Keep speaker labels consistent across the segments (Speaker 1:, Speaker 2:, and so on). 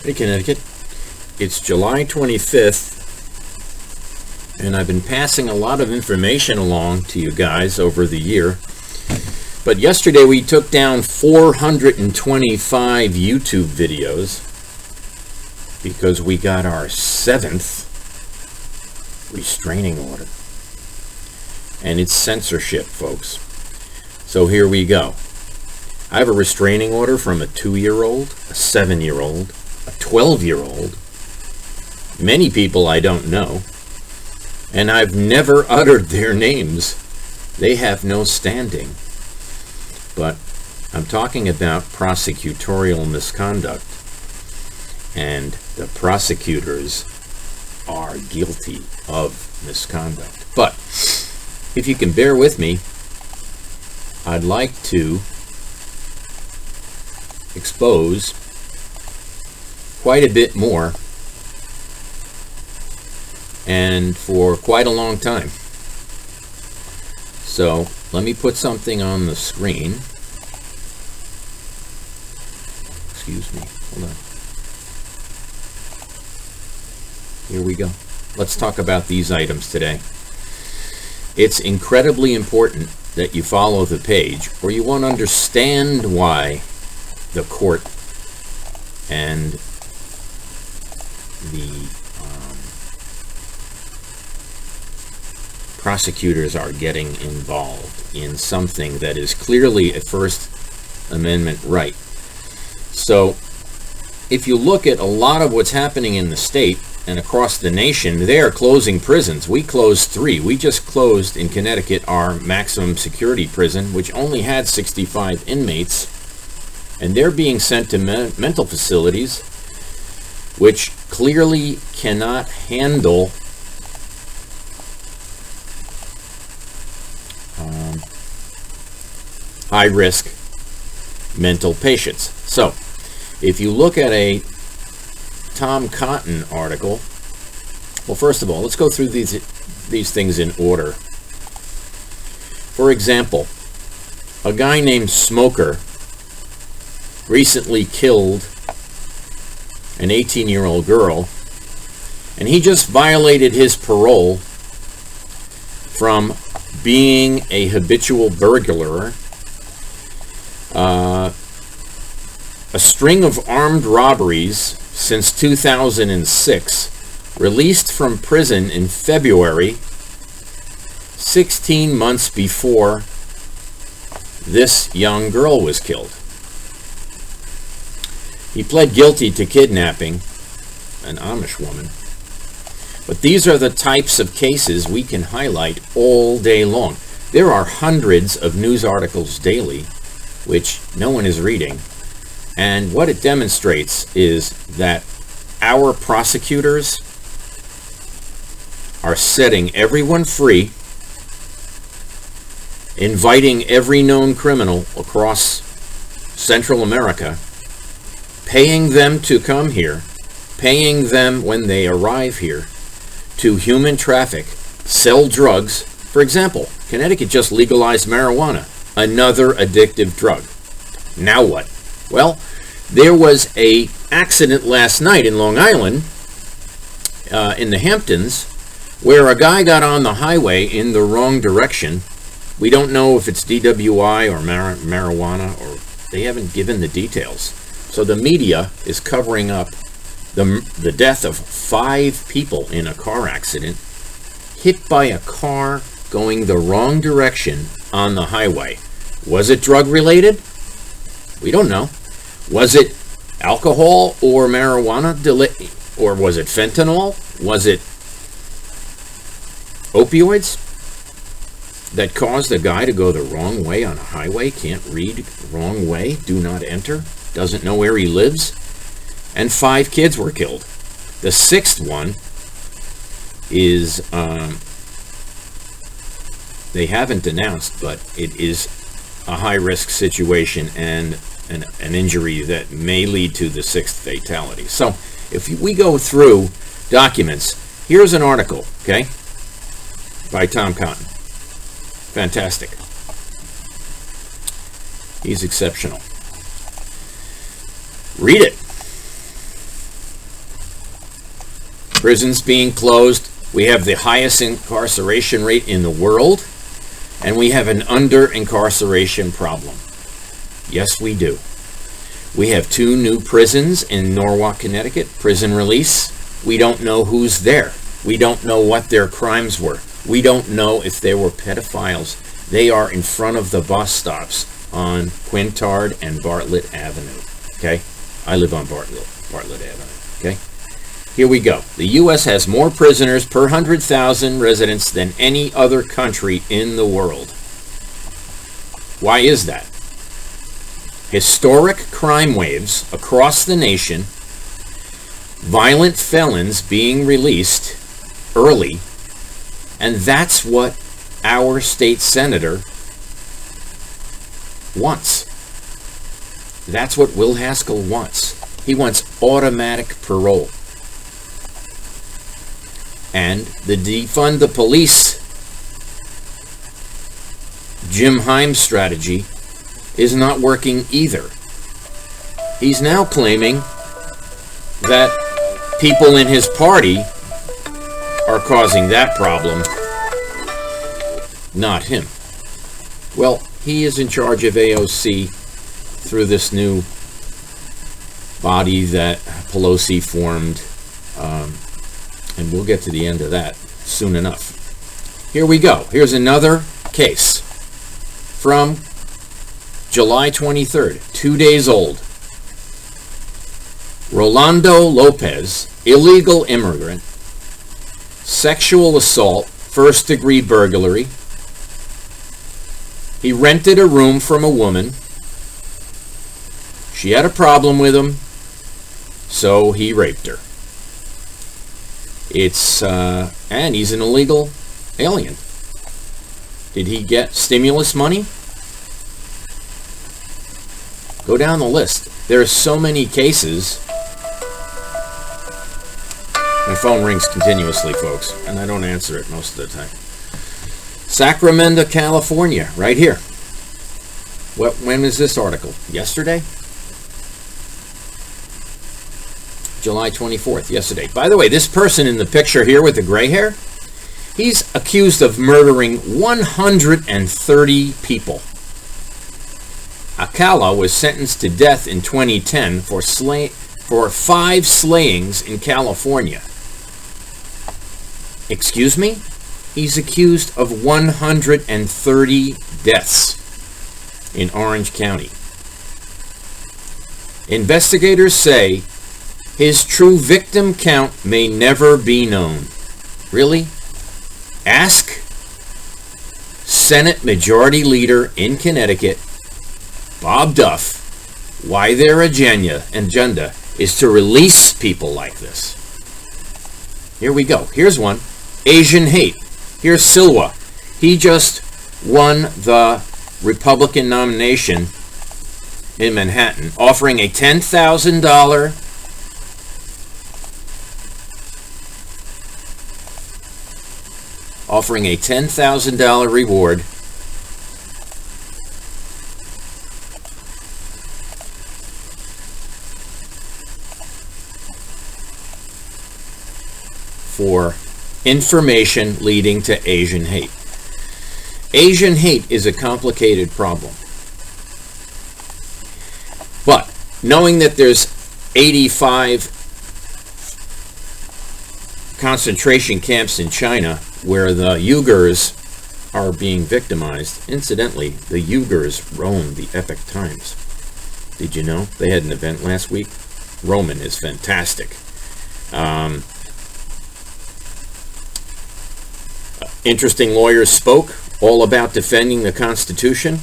Speaker 1: Hey, Connecticut. It's July 25th, and I've been passing a lot of information along to you guys over the year. But yesterday we took down 425 YouTube videos because we got our 7th restraining order. And it's censorship, folks. So here we go. I have a restraining order from a 2-year-old, a 7-year-old, a 12-year-old, many people I don't know, and I've never uttered their names. They have no standing. But I'm talking about prosecutorial misconduct, and the prosecutors are guilty of misconduct. But if you can bear with me, I'd like to expose quite a bit more, and for quite a long time. So let me put something on the screen. Excuse me, hold on. Here we go. Let's talk about these items today. It's incredibly important that you follow the page, or you won't understand why the court and the prosecutors are getting involved in something that is clearly a First Amendment right. So if you look at a lot of what's happening in the state and across the nation, they are closing prisons. We closed 3. We just closed in Connecticut our maximum security prison, which only had 65 inmates, and they're being sent to mental facilities which clearly cannot handle high-risk mental patients. So, if you look at a Tom Cotton article, well, first of all, let's go through these things in order. For example, a guy named Smoker recently killed an 18-year-old girl, and he just violated his parole from being a habitual burglar. A string of armed robberies since 2006, released from prison in February, 16 months before this young girl was killed. He pled guilty to kidnapping an Amish woman. But these are the types of cases we can highlight all day long. There are hundreds of news articles daily which no one is reading. And what it demonstrates is that our prosecutors are setting everyone free, inviting every known criminal across Central America, paying them to come here, paying them when they arrive here to human traffic, sell drugs. For example, Connecticut just legalized marijuana, another addictive drug. Now what? Well, there was an accident last night in Long Island, in the Hamptons, where a guy got on the highway in the wrong direction. We don't know if it's DWI or marijuana, or they haven't given the details. So the media is covering up the death of 5 people in a car accident, hit by a car going the wrong direction on the highway. Was it drug related? We don't know. Was it alcohol or marijuana, or was it fentanyl? Was it opioids that caused the guy to go the wrong way on a highway? Can't read, wrong way, do not enter, doesn't know where he lives, and 5 kids were killed. The 6th one is, they haven't announced, but it is a high-risk situation and an injury that may lead to the 6th fatality. So if we go through documents, here's an article, okay, by Tom Cotton. Fantastic. He's exceptional. Read it. Prisons being closed. We have the highest incarceration rate in the world, and we have an under-incarceration problem. Yes, we do. We have 2 new prisons in Norwalk, Connecticut, prison release. We don't know who's there. We don't know what their crimes were. We don't know if they were pedophiles. They are in front of the bus stops on Quintard and Bartlett Avenue. Okay? I live on Bartlett Avenue. Okay? Here we go. The U.S. has more prisoners per 100,000 residents than any other country in the world. Why is that? Historic crime waves across the nation, violent felons being released early, and that's what our state senator wants. That's what Will Haskell wants. He wants automatic parole. And the defund the police Jim Himes strategy is not working either. He's now claiming that people in his party are causing that problem, not him. Well, he is in charge of AOC through this new body that Pelosi formed, and we'll get to the end of that soon enough. Here we go. Here's another case from July 23rd, 2 days old. Rolando Lopez, illegal immigrant, sexual assault, first-degree burglary. He rented a room from a woman. She had a problem with him, so he raped her. And he's an illegal alien. Did he get stimulus money? Go down the list. There are so many cases. My phone rings continuously, folks, and I don't answer it most of the time. Sacramento, California, right here. When is this article? Yesterday? July 24th, yesterday. By the way, this person in the picture here with the gray hair, he's accused of murdering 130 people. Akala was sentenced to death in 2010 for 5 slayings in California. Excuse me? He's accused of 130 deaths in Orange County. Investigators say his true victim count may never be known. Really? Ask Senate Majority Leader in Connecticut, Bob Duff, why their agenda is to release people like this. Here we go. Here's one. Asian hate. Here's Silwa. He just won the Republican nomination in Manhattan, offering a $10,000 reward for information leading to Asian hate. Asian hate is a complicated problem. But knowing that there's 85 concentration camps in China where the Uyghurs are being victimized. Incidentally, the Uyghurs roam the Epoch Times. Did you know? They had an event last week. Roman is fantastic. Interesting lawyers spoke all about defending the Constitution.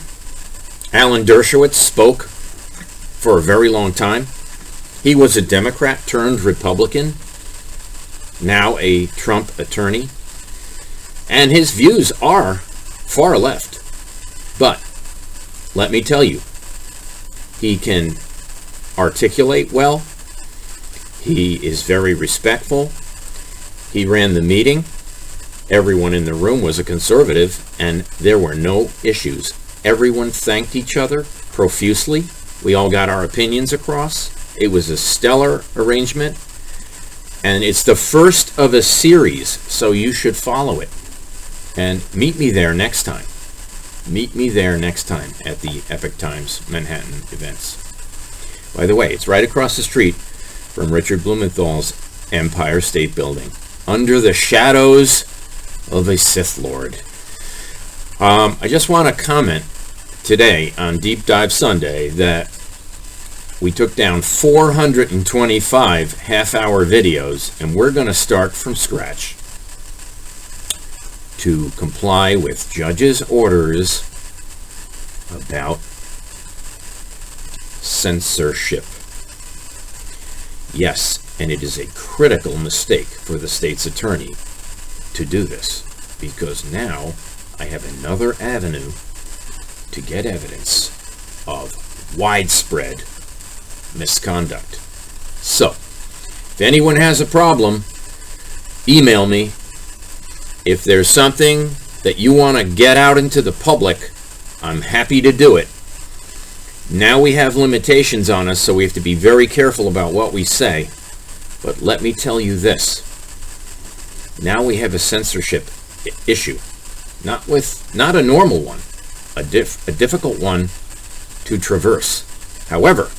Speaker 1: Alan Dershowitz spoke for a very long time. He was a Democrat turned Republican, now a Trump attorney. And his views are far left. But let me tell you, he can articulate well. He is very respectful. He ran the meeting. Everyone in the room was a conservative, and there were no issues. Everyone thanked each other profusely. We all got our opinions across. It was a stellar arrangement. And it's the first of a series, so you should follow it. And meet me there next time. Meet me there next time at the Epic Times Manhattan events. By the way, it's right across the street from Richard Blumenthal's Empire State Building, under the shadows of a Sith Lord. I just want to comment today on Deep Dive Sunday that we took down 425 half-hour videos, and we're going to start from scratch to comply with judges' orders about censorship. Yes, and it is a critical mistake for the state's attorney to do this, because now I have another avenue to get evidence of widespread misconduct. So, if anyone has a problem, email me. If there's something that you want to get out into the public, I'm happy to do it. Now we have limitations on us, so we have to be very careful about what we say. But let me tell you this. Now we have a censorship issue. Not a normal one. A difficult one to traverse. However,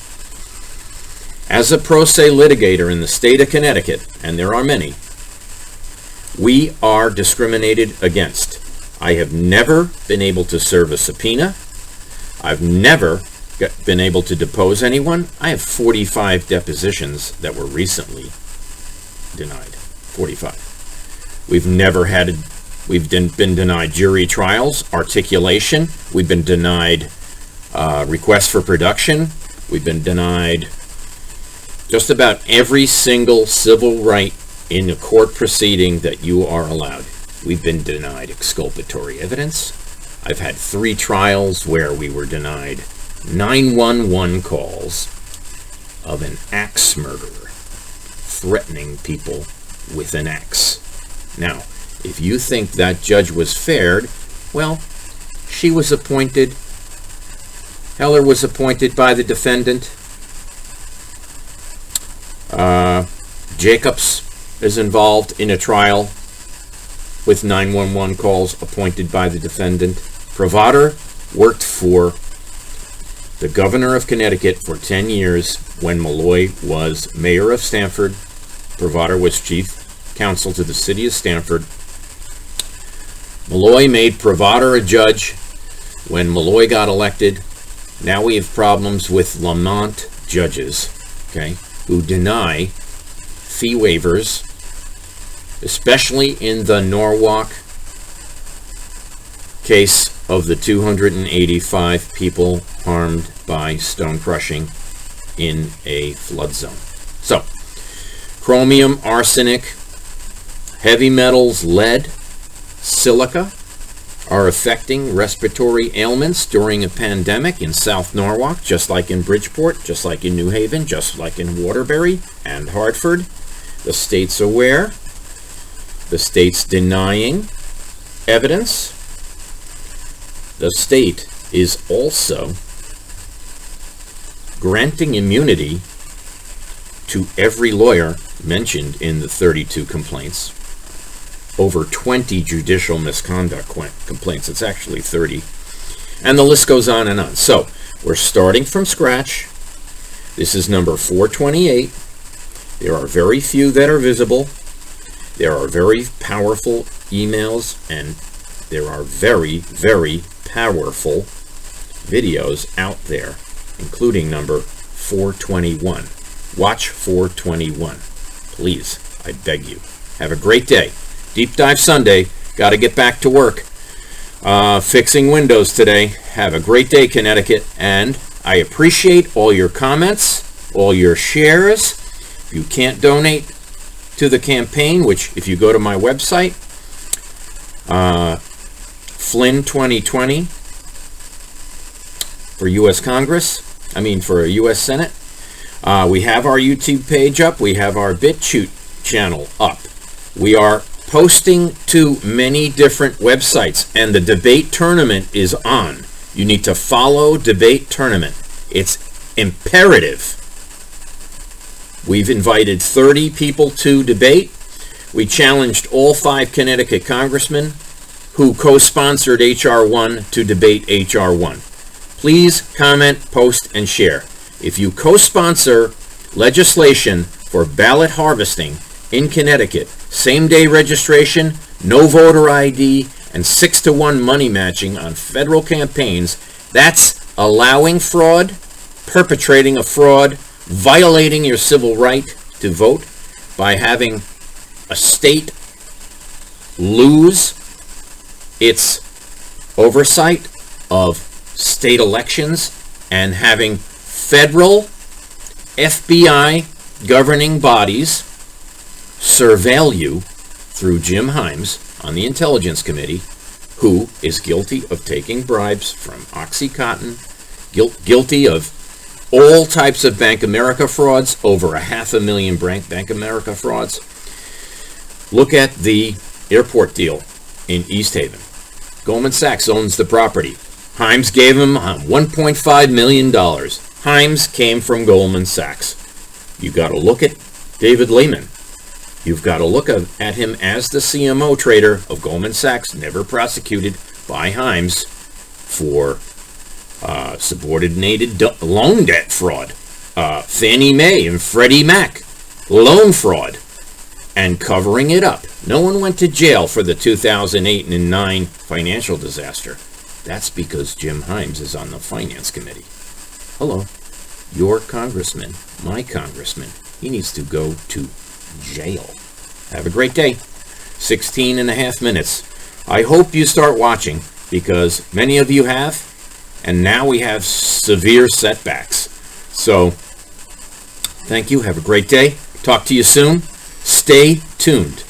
Speaker 1: as a pro se litigator in the state of Connecticut, and there are many, we are discriminated against. I have never been able to serve a subpoena. I've never been able to depose anyone. I have 45 depositions that were recently denied. 45. We've been denied jury trials, articulation. We've been denied requests for production. We've been denied just about every single civil right in a court proceeding that you are allowed. We've been denied exculpatory evidence. I've had 3 trials where we were denied 911 calls of an axe murderer threatening people with an axe. Now, if you think that judge was fair, well, she was appointed, Heller was appointed by the defendant. Jacobs is involved in a trial with 911 calls appointed by the defendant. Provader worked for the governor of Connecticut for 10 years when Malloy was mayor of Stamford. Provader was chief counsel to the city of Stamford. Malloy made Provader a judge when Malloy got elected. Now we have problems with Lamont judges, okay, who deny fee waivers, especially in the Norwalk case of the 285 people harmed by stone crushing in a flood zone. So, chromium, arsenic, heavy metals, lead, silica are affecting respiratory ailments during a pandemic in South Norwalk, just like in Bridgeport, just like in New Haven, just like in Waterbury and Hartford. The state's aware. The state's denying evidence. The state is also granting immunity to every lawyer mentioned in the 32 complaints. Over 20 judicial misconduct complaints. It's actually 30. And the list goes on and on. So, we're starting from scratch. This is number 428. There are very few that are visible. There are very powerful emails, and there are very, very powerful videos out there, including number 421. Watch 421. Please, I beg you. Have a great day. Deep Dive Sunday. Got to get back to work. Fixing windows today. Have a great day, Connecticut. And I appreciate all your comments, all your shares. If you can't donate to the campaign, which if you go to my website, Flynn 2020 for U.S. for U.S. Senate. We have our YouTube page up. We have our BitChute channel up. We are posting to many different websites, and the debate tournament is on. You need to follow debate tournament. It's imperative We've invited 30 people to debate. We challenged all 5 Connecticut congressmen who co-sponsored H.R. 1 to debate H.R. 1. Please comment, post, and share. If you co-sponsor legislation for ballot harvesting in Connecticut, same-day registration, no voter ID, and 6-to-1 money matching on federal campaigns, that's allowing fraud, perpetrating a fraud, violating your civil right to vote by having a state lose its oversight of state elections and having federal FBI governing bodies surveil you through Jim Himes on the Intelligence Committee, who is guilty of taking bribes from OxyContin, guilty of all types of Bank America frauds, over 500,000 Bank America frauds. Look at the airport deal in East Haven. Goldman Sachs owns the property. Himes gave him $1.5 million. Himes came from Goldman Sachs. You've got to look at David Lehman. You've got to look at him as the CMO trader of Goldman Sachs, never prosecuted by Himes for subordinated loan debt fraud, Fannie Mae and Freddie Mac loan fraud, and covering it up. No one went to jail for the 2008 and 2009 financial disaster. That's because Jim Himes is on the Finance Committee. Hello, your congressman, my congressman, he needs to go to jail. Have a great day. 16 and a half minutes. I hope you start watching, because many of you have, and now we have severe setbacks. So, thank you. Have a great day. Talk to you soon. Stay tuned.